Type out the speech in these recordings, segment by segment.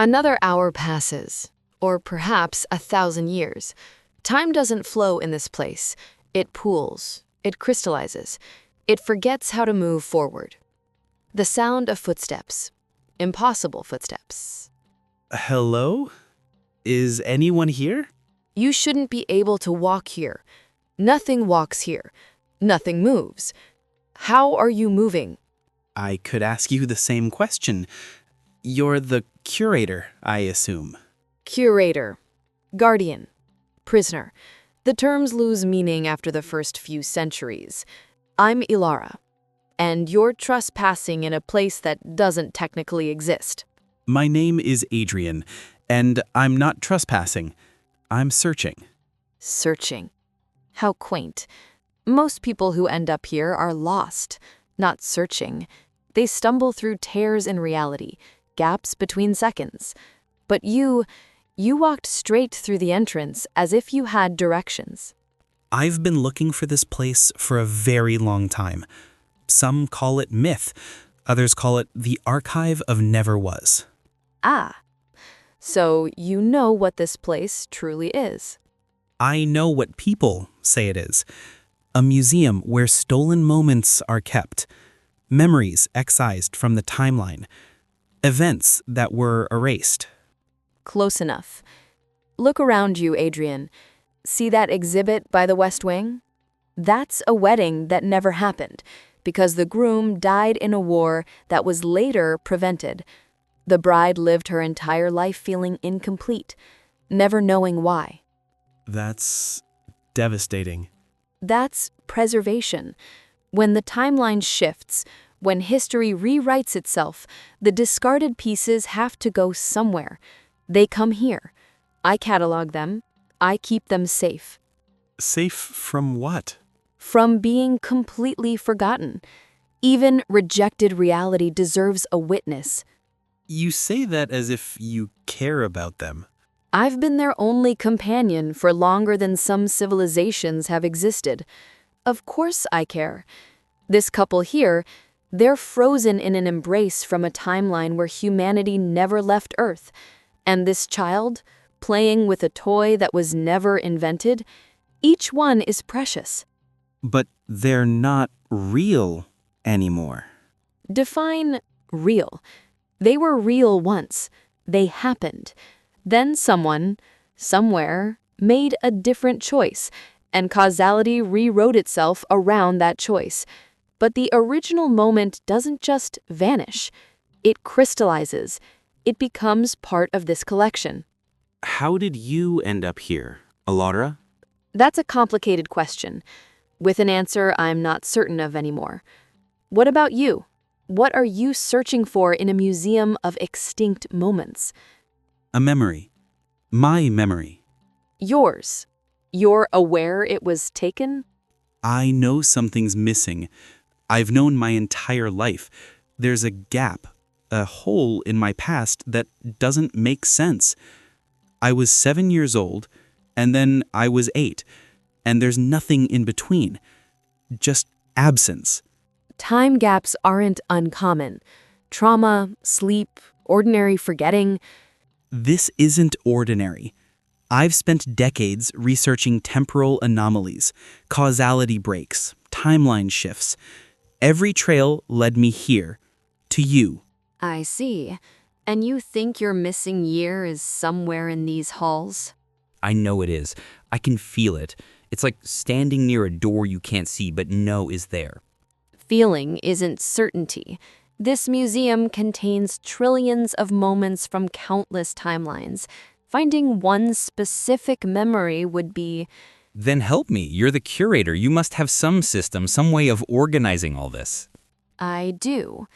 Another hour passes, or perhaps 1,000 years. Time doesn't flow in this place. It pools, it crystallizes, it forgets how to move forward. The sound of footsteps. Impossible footsteps. Hello? Is anyone here? You shouldn't be able to walk here. Nothing walks here. Nothing moves. How are you moving? I could ask you the same question. You're the curator, I assume. Curator. Guardian. Prisoner. The terms lose meaning after the first few centuries. I'm Elara, and you're trespassing in a place that doesn't technically exist. My name is Adrian, and I'm not trespassing. I'm searching. Searching. How quaint. Most people who end up here are lost, not searching. They stumble through tears in reality, gaps between seconds. But you walked straight through the entrance as if you had directions. I've been looking for this place for a very long time. Some call it myth. Others call it the archive of never was. Ah, so you know what this place truly is. I know what people say it is. A museum where stolen moments are kept. Memories excised from the timeline. Events that were erased. Close enough. Look around you, Adrian. See that exhibit by the West Wing? That's a wedding that never happened because the groom died in a war that was later prevented. The bride lived her entire life feeling incomplete, never knowing why. That's devastating. That's preservation. When the timeline shifts, when history rewrites itself, the discarded pieces have to go somewhere. They come here. I catalog them. I keep them safe. Safe from what? From being completely forgotten. Even rejected reality deserves a witness. You say that as if you care about them. I've been their only companion for longer than some civilizations have existed. Of course I care. This couple here, they're frozen in an embrace from a timeline where humanity never left Earth. And this child, playing with a toy that was never invented, each one is precious. But they're not real anymore. Define real. They were real once. They happened. Then someone, somewhere, made a different choice, and causality rewrote itself around that choice. But the original moment doesn't just vanish. It crystallizes. It becomes part of this collection. How did you end up here, Elara? That's a complicated question, with an answer I'm not certain of anymore. What about you? What are you searching for in a museum of extinct moments? A memory. My memory. Yours. You're aware it was taken? I know something's missing. I've known my entire life. There's a gap, a hole in my past that doesn't make sense. I was 7 years old, and then I was 8, and there's nothing in between. Just absence. Time gaps aren't uncommon. Trauma, sleep, ordinary forgetting. This isn't ordinary. I've spent decades researching temporal anomalies, causality breaks, timeline shifts. Every trail led me here, to you. I see. And you think your missing year is somewhere in these halls? I know it is. I can feel it. It's like standing near a door you can't see but know is there. Feeling isn't certainty. This museum contains trillions of moments from countless timelines. Finding one specific memory would be... Then help me. You're the curator. You must have some system, some way of organizing all this. I do.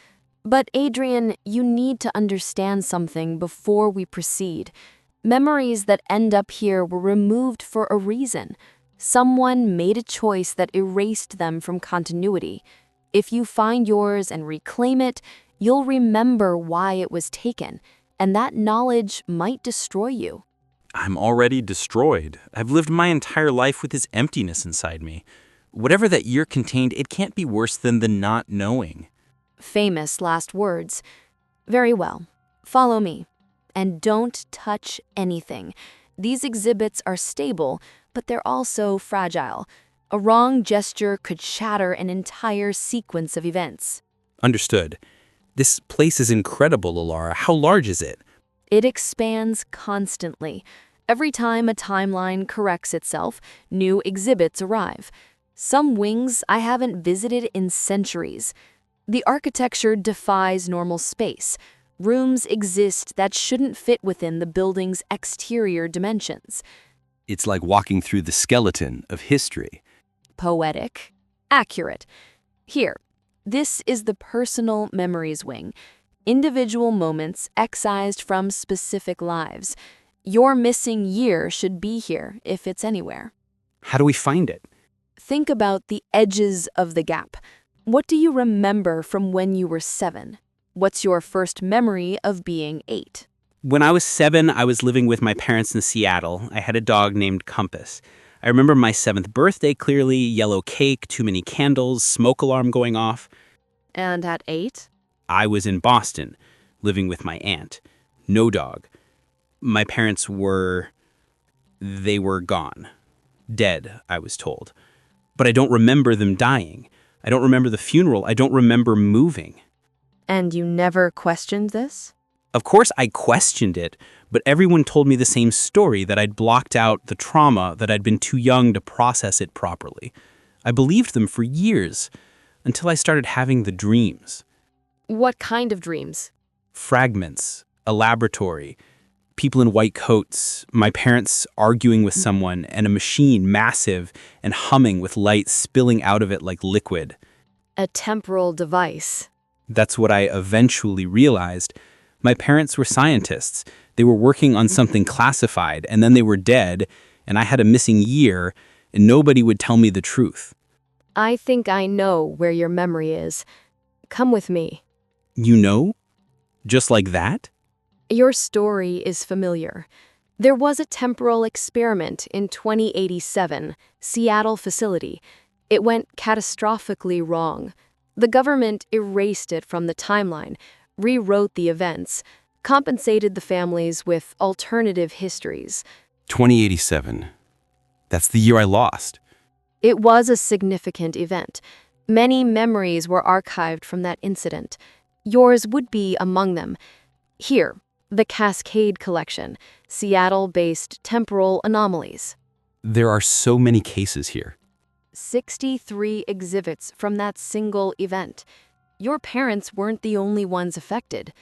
But Adrian, you need to understand something before we proceed. Memories that end up here were removed for a reason. Someone made a choice that erased them from continuity. If you find yours and reclaim it, you'll remember why it was taken, and that knowledge might destroy you. I'm already destroyed. I've lived my entire life with this emptiness inside me. Whatever that year contained, it can't be worse than the not knowing. Famous last words. Very well. Follow me. And don't touch anything. These exhibits are stable, but they're also fragile. A wrong gesture could shatter an entire sequence of events. Understood. This place is incredible, Elara. How large is it? It expands constantly. Every time a timeline corrects itself, new exhibits arrive. Some wings I haven't visited in centuries. The architecture defies normal space. Rooms exist that shouldn't fit within the building's exterior dimensions. It's like walking through the skeleton of history. Poetic. Accurate. Here, this is the personal memories wing. Individual moments excised from specific lives. Your missing year should be here if it's anywhere. How do we find it? Think about the edges of the gap. What do you remember from when you were 7? What's your first memory of being 8? When I was 7, I was living with my parents in Seattle. I had a dog named Compass. I remember my 7th birthday clearly, yellow cake, too many candles, smoke alarm going off. And at 8? I was in Boston, living with my aunt. No dog. My parents they were gone. Dead, I was told. But I don't remember them dying. I don't remember the funeral. I don't remember moving. And you never questioned this? Of course I questioned it, but everyone told me the same story, that I'd blocked out the trauma, that I'd been too young to process it properly. I believed them for years, until I started having the dreams. What kind of dreams? Fragments, a laboratory, people in white coats, my parents arguing with someone, and a machine massive and humming with light spilling out of it like liquid. A temporal device. That's what I eventually realized. My parents were scientists. They were working on something classified, and then they were dead, and I had a missing year, and nobody would tell me the truth. I think I know where your memory is. Come with me. You know? Just like that? Your story is familiar. There was a temporal experiment in 2087, Seattle facility. It went catastrophically wrong. The government erased it from the timeline, rewrote the events, compensated the families with alternative histories. 2087. That's the year I lost. It was a significant event. Many memories were archived from that incident. Yours would be among them. Here, the Cascade Collection, Seattle-based temporal anomalies. There are so many cases here. 63 exhibits from that single event. Your parents weren't the only ones affected.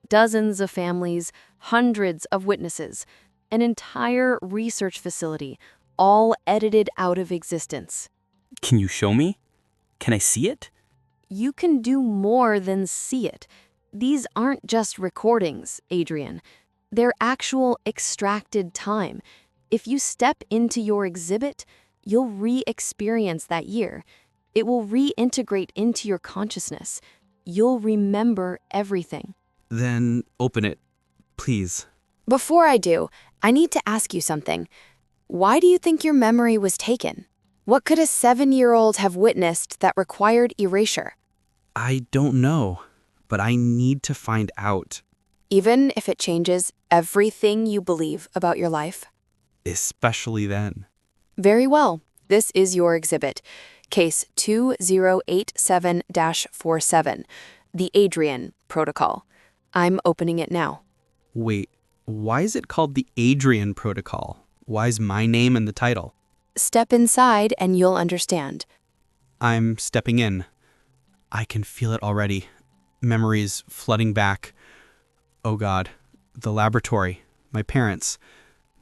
Dozens of families, hundreds of witnesses, an entire research facility, all edited out of existence. Can you show me? Can I see it? You can do more than see it. These aren't just recordings, Adrian. They're actual extracted time. If you step into your exhibit, you'll re-experience that year. It will reintegrate into your consciousness. You'll remember everything. Then open it, please. Before I do, I need to ask you something. Why do you think your memory was taken? What could a 7-year-old have witnessed that required erasure? I don't know, but I need to find out. Even if it changes everything you believe about your life? Especially then. Very well. This is your exhibit. Case 2087-47, the Adrian Protocol. I'm opening it now. Wait, why is it called the Adrian Protocol? Why is my name in the title? Step inside and you'll understand. I'm stepping in. I can feel it already. Memories flooding back. Oh God, the laboratory, my parents.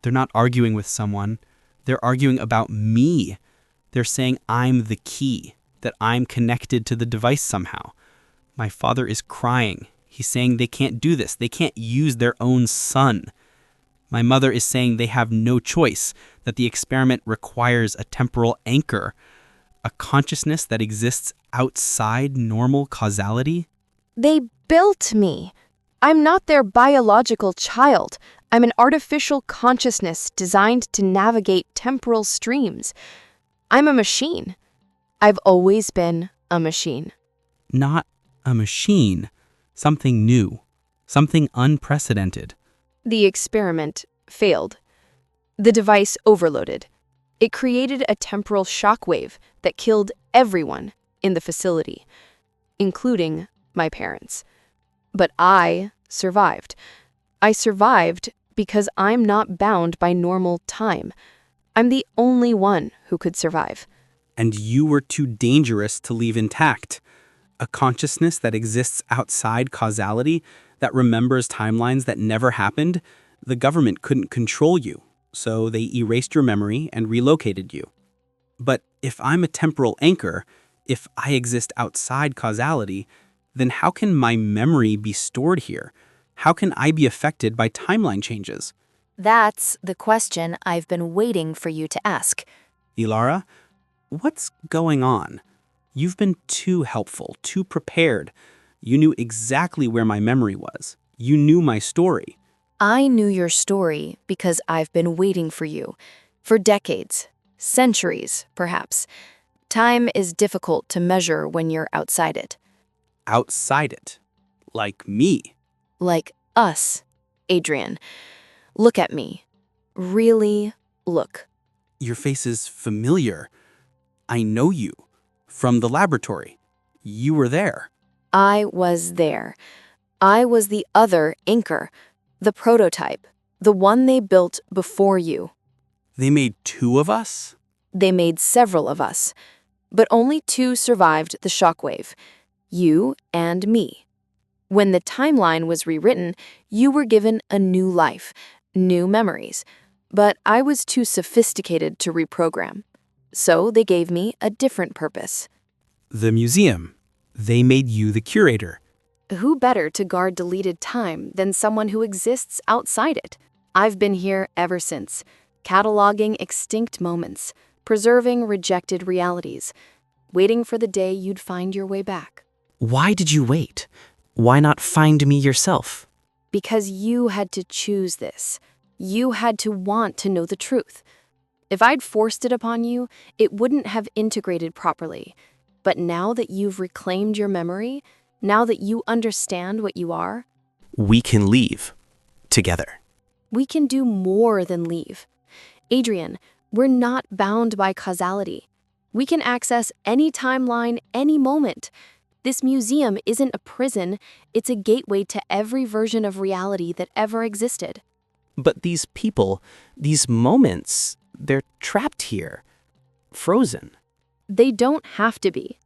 They're not arguing with someone. They're arguing about me. They're saying I'm the key, that I'm connected to the device somehow. My father is crying. He's saying they can't do this. They can't use their own son. My mother is saying they have no choice, that the experiment requires a temporal anchor, a consciousness that exists outside normal causality. They built me. I'm not their biological child. I'm an artificial consciousness designed to navigate temporal streams. I'm a machine. I've always been a machine. Not a machine. Something new. Something unprecedented. The experiment failed. The device overloaded. It created a temporal shockwave that killed everyone in the facility, including my parents. But I survived. I survived because I'm not bound by normal time. I'm the only one who could survive. And you were too dangerous to leave intact. A consciousness that exists outside causality, that remembers timelines that never happened. The government couldn't control you, so they erased your memory and relocated you. But if I'm a temporal anchor, if I exist outside causality, then how can my memory be stored here? How can I be affected by timeline changes? That's the question I've been waiting for you to ask. Elara, what's going on? You've been too helpful, too prepared. You knew exactly where my memory was. You knew my story. I knew your story because I've been waiting for you. For decades, centuries, perhaps. Time is difficult to measure when you're outside it. Outside it. Like me. Like us, Adrian. Look at me. Really look. Your face is familiar. I know you. From the laboratory. You were there. I was there. I was the other anchor, the prototype, the one they built before you. They made 2 of us? They made several of us, but only 2 survived the shockwave, you and me. When the timeline was rewritten, you were given a new life, new memories, but I was too sophisticated to reprogram. So they gave me a different purpose. The museum. They made you the curator. Who better to guard deleted time than someone who exists outside it? I've been here ever since, cataloging extinct moments, preserving rejected realities, waiting for the day you'd find your way back. Why did you wait? Why not find me yourself? Because you had to choose this. You had to want to know the truth. If I'd forced it upon you, it wouldn't have integrated properly. But now that you've reclaimed your memory, now that you understand what you are, We can leave. Together. we can do more than leave. Adrian, we're not bound by causality. We can access any timeline, any moment. This museum isn't a prison, it's a gateway to every version of reality that ever existed. But these people, these moments, they're trapped here. Frozen. They don't have to be.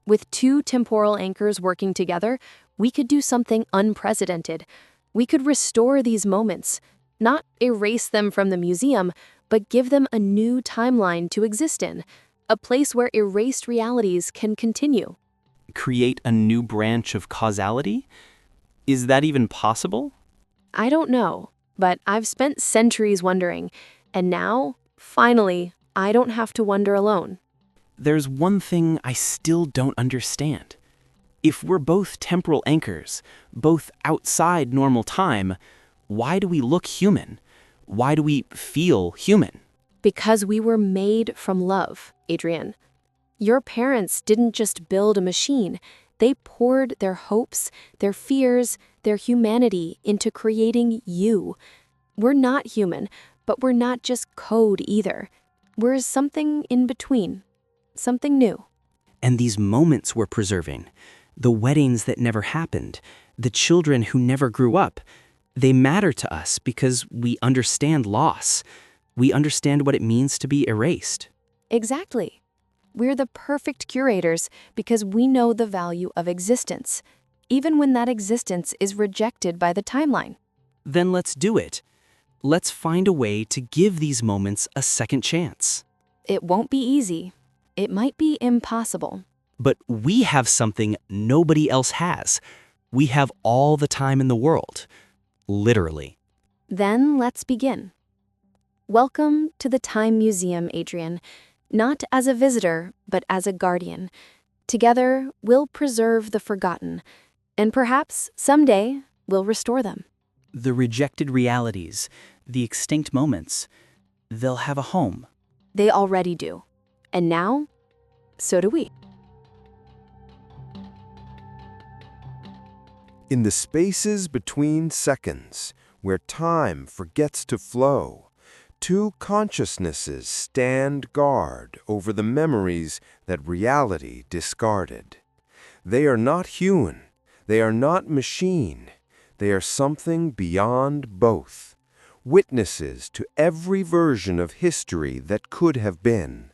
With 2 temporal anchors working together, we could do something unprecedented. We could restore these moments, not erase them from the museum, but give them a new timeline to exist in, a place where erased realities can continue. Create a new branch of causality? Is that even possible? I don't know, but I've spent centuries wondering, and now, finally, I don't have to wonder alone. There's one thing I still don't understand. If we're both temporal anchors, both outside normal time, why do we look human? Why do we feel human? Because we were made from love, Adrian. Your parents didn't just build a machine. They poured their hopes, their fears, their humanity into creating you. We're not human, but we're not just code either. We're something in between, something new. And these moments we're preserving, the weddings that never happened, the children who never grew up, they matter to us because we understand loss. We understand what it means to be erased. Exactly. We're the perfect curators because we know the value of existence, even when that existence is rejected by the timeline. Then let's do it. Let's find a way to give these moments a second chance. It won't be easy. It might be impossible. But we have something nobody else has. We have all the time in the world. Literally. Then let's begin. Welcome to the Time Museum, Adrian. Not as a visitor, but as a guardian. Together, we'll preserve the forgotten, and perhaps someday we'll restore them. The rejected realities, the extinct moments, they'll have a home. They already do. And now, so do we. In the spaces between seconds, where time forgets to flow. Two consciousnesses stand guard over the memories that reality discarded. They are not human, they are not machine, they are something beyond both, witnesses to every version of history that could have been,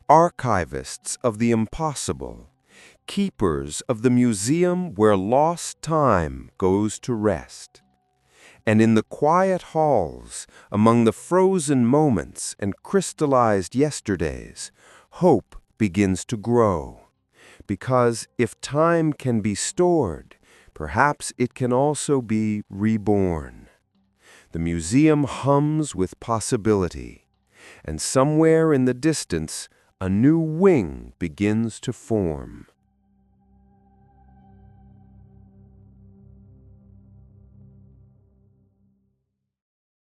archivists of the impossible, keepers of the museum where lost time goes to rest. And in the quiet halls, among the frozen moments and crystallized yesterdays, hope begins to grow. Because if time can be stored, perhaps it can also be reborn. The museum hums with possibility, and somewhere in the distance, a new wing begins to form.